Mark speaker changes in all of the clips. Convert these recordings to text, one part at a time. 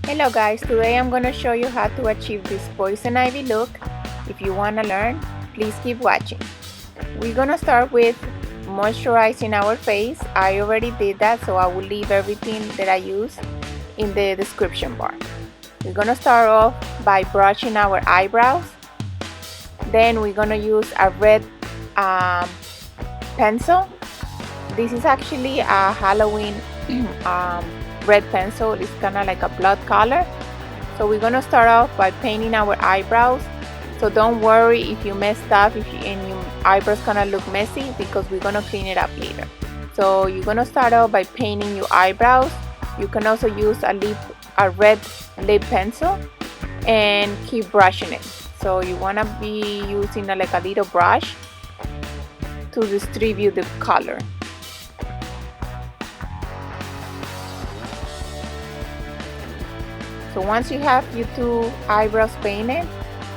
Speaker 1: Hello guys, today I'm going to show you how to achieve this poison ivy look. If you want to learn, please keep watching. We're going to start with moisturizing our face. I already did that, so I will leave everything that I use in the description bar. We're going to start off by brushing our eyebrows. Then we're going to use a red pencil. This is actually a Halloween red pencil. It's kind of like a blood color. So we're gonna start off by painting our eyebrows. So don't worry if you messed up, and your eyebrows gonna look messy, because we're gonna clean it up later. So you're gonna start off by painting your eyebrows. You can also use a red lip pencil and keep brushing it. So you wanna be using like a little brush to distribute the color. So once you have your two eyebrows painted,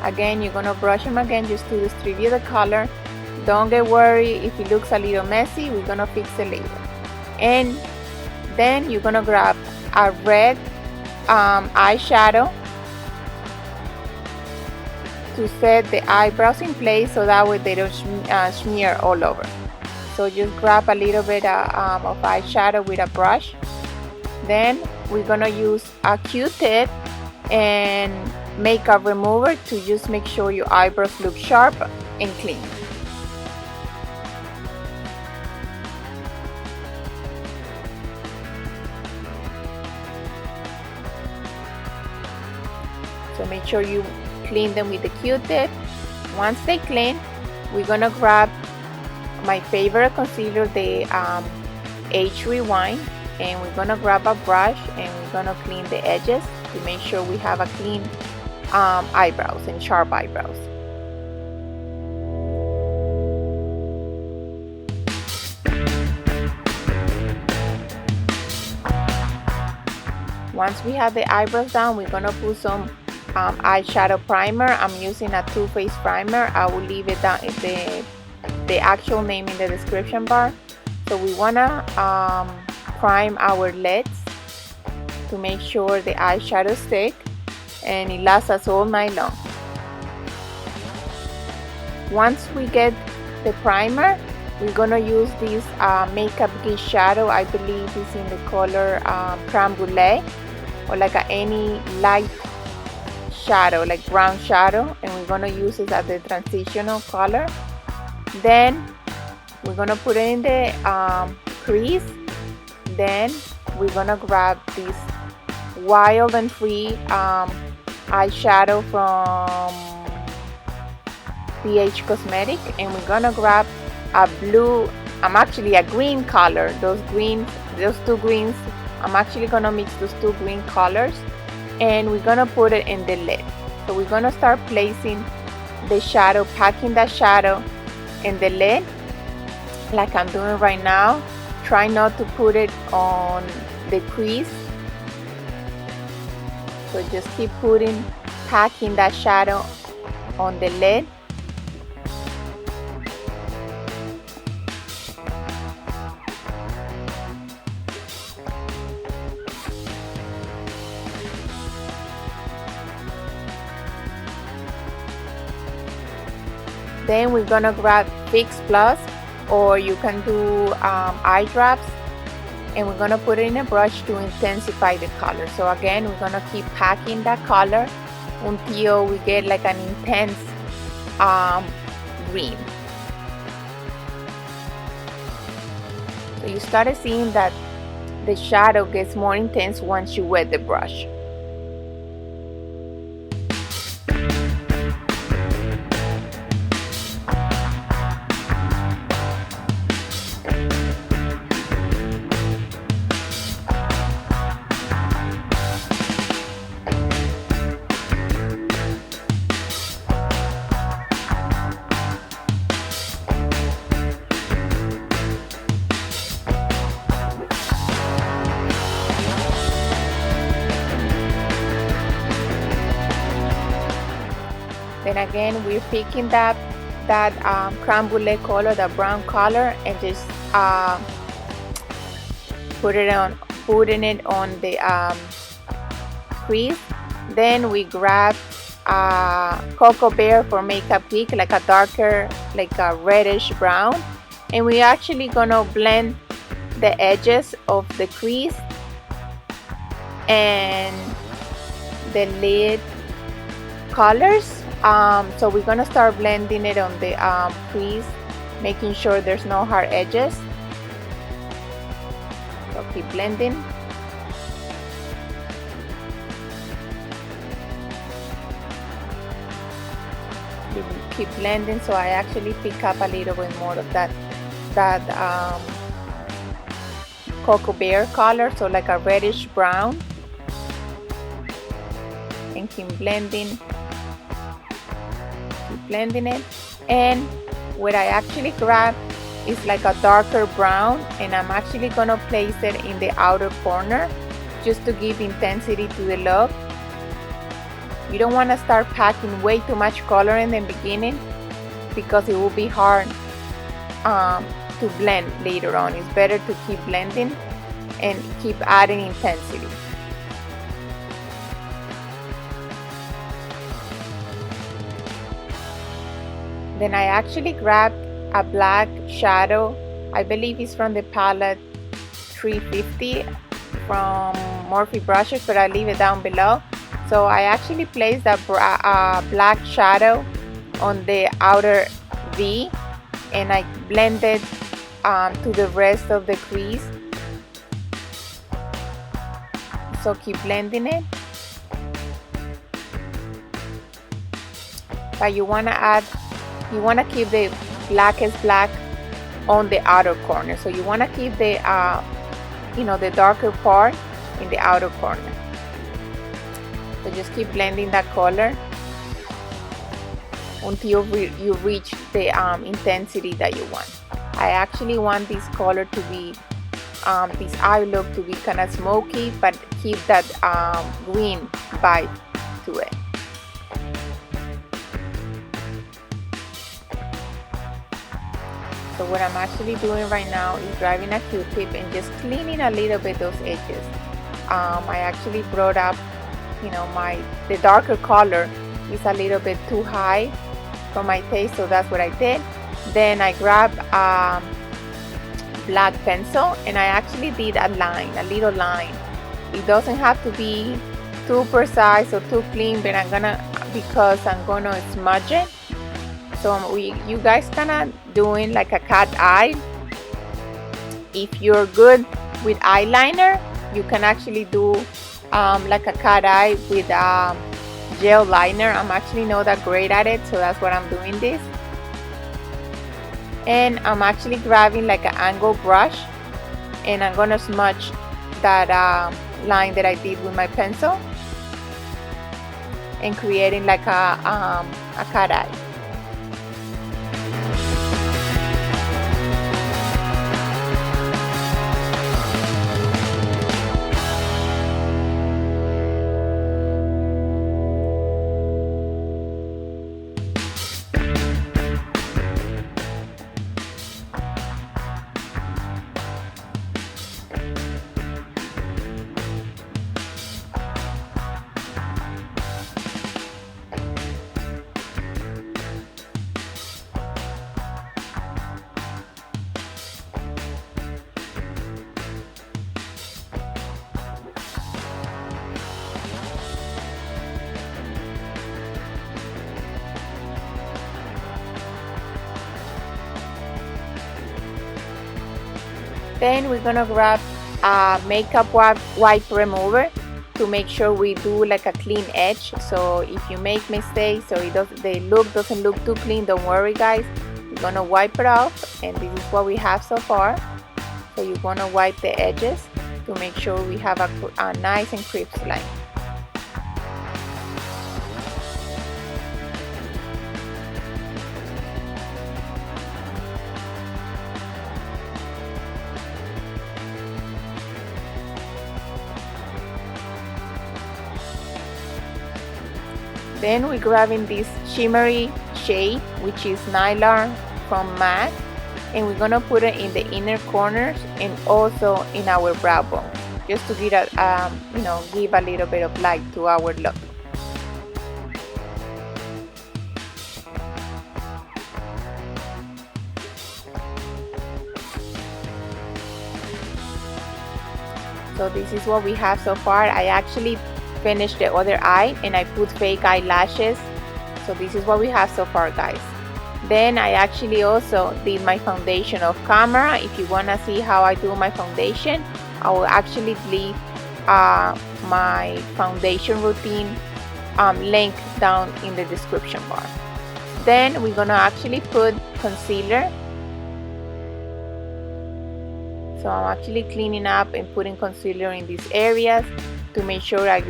Speaker 1: again you're gonna brush them again just to distribute the color. Don't get worried if it looks a little messy, we're gonna fix it later. And then you're gonna grab a red eyeshadow to set the eyebrows in place, so that way they don't smear all over. So just grab a little bit of eyeshadow with a brush. Then we're gonna use a Q-tip and makeup remover to just make sure your eyebrows look sharp and clean. So make sure you clean them with the Q-tip. Once they clean, we're gonna grab my favorite concealer, the Age Rewind, and we're gonna grab a brush and we're gonna clean the edges to make sure we have a clean eyebrows and sharp eyebrows. Once we have the eyebrows down, we're gonna put some eyeshadow primer. I'm using a Too Faced primer. I will leave it down the actual name in the description bar. So we wanna prime our lids to make sure the eyeshadow stick and it lasts us all night long. Once we get the primer, we're gonna use this makeup geek shadow. I believe it's in the color creme brulee, or like any light shadow, like brown shadow, and we're gonna use it as the transitional color. Then we're gonna put it in the crease. Then we're gonna grab this Wild and Free eyeshadow from BH Cosmetic, and we're gonna grab a blue, actually a green color. Those two greens, I'm actually gonna mix those two green colors, and we're gonna put it in the lid. So we're gonna start placing the shadow, packing that shadow in the lid like I'm doing right now. Try not to put it on the crease. So just keep packing that shadow on the lid. Then we're gonna grab Fix Plus, or you can do eye drops, and we're gonna put it in a brush to intensify the color. So again, we're gonna keep packing that color until we get like an intense green. So you started seeing that the shadow gets more intense once you wet the brush. Then again, we're picking that creme brulee color, the brown color, and just putting it on the crease. Then we grab Coco Bear for Makeup Geek, like a darker, like a reddish brown, and we actually gonna blend the edges of the crease and the lid colors. So we're gonna start blending it on the crease, making sure there's no hard edges. So keep blending. Keep blending, so I actually pick up a little bit more of that Cocoa Bear color, so like a reddish brown, and keep blending it. And what I actually grab is like a darker brown, and I'm actually gonna place it in the outer corner just to give intensity to the look. You don't want to start packing way too much color in the beginning because it will be hard to blend later on. It's better to keep blending and keep adding intensity. Then I actually grabbed a black shadow. I believe it's from the palette 350 from Morphe brushes, but I'll leave it down below. So I actually placed a black shadow on the outer V, and I blended to the rest of the crease. So keep blending it. But you want to keep the blackest black on the outer corner. So you want to keep the the darker part in the outer corner. So just keep blending that color until you reach the intensity that you want. I actually want this color to be, this eye look to be kind of smoky, but keep that green vibe to it. So what I'm actually doing right now is grabbing a Q-tip and just cleaning a little bit those edges. I actually brought up, the darker color is a little bit too high for my taste, so that's what I did. Then I grabbed black pencil, and I actually did a little line. It doesn't have to be too precise or too clean, but because I'm gonna smudge it. So you guys kinda doing like a cat eye. If you're good with eyeliner, you can actually do like a cat eye with gel liner. I'm actually not that great at it, so that's what I'm doing this. And I'm actually grabbing like an angle brush, and I'm gonna smudge that line that I did with my pencil, and creating like a cat eye. Then we're gonna grab a makeup wipe remover to make sure we do like a clean edge. So if you make mistakes or the look doesn't look too clean, don't worry guys. We're gonna wipe it off, and this is what we have so far. So you're gonna wipe the edges to make sure we have a nice and crisp line. Then we're grabbing this shimmery shade, which is Nylon from MAC, and we're gonna put it in the inner corners and also in our brow bone. just to give a, you know, give a little bit of light to our look. So this is what we have so far. I actually finished the other eye and I put fake eyelashes. So this is what we have so far, guys. Then I actually also did my foundation off camera. If you want to see how I do my foundation, I will actually leave my foundation routine link down in the description bar. Then we're gonna actually put concealer. So I'm actually cleaning up and putting concealer in these areas to make sure I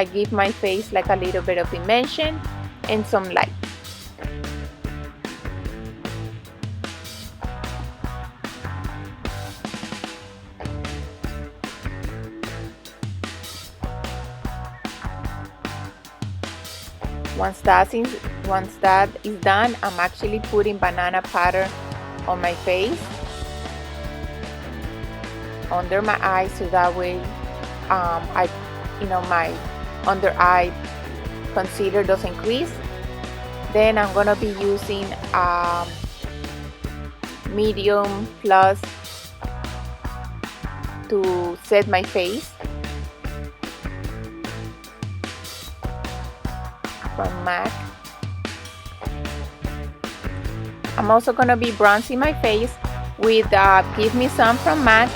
Speaker 1: give my face like a little bit of dimension and some light. Once that is done, I'm actually putting banana powder on my face, under my eyes, so that way my under eye concealer doesn't crease. Then I'm gonna be using medium plus to set my face from MAC. I'm also gonna be bronzing my face with Give Me Some from MAC.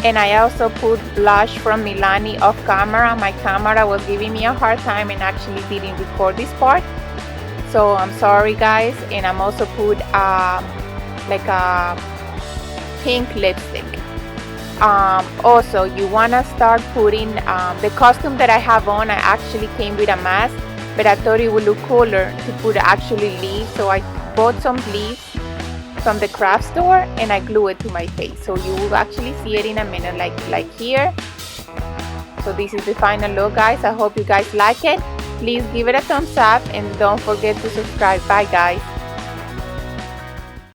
Speaker 1: And I also put blush from Milani off camera. My camera was giving me a hard time and actually didn't record this part. So I'm sorry, guys. And I'm also put like a pink lipstick. Also, you wanna start putting the costume that I have on. I actually came with a mask, but I thought it would look cooler to put actually leaves. So I bought some leaves from the craft store and I glue it to my face, so you will actually see it in a minute, like here. So this is the final look, guys. I hope you guys like it. Please give it a thumbs up and don't forget to subscribe. Bye, guys.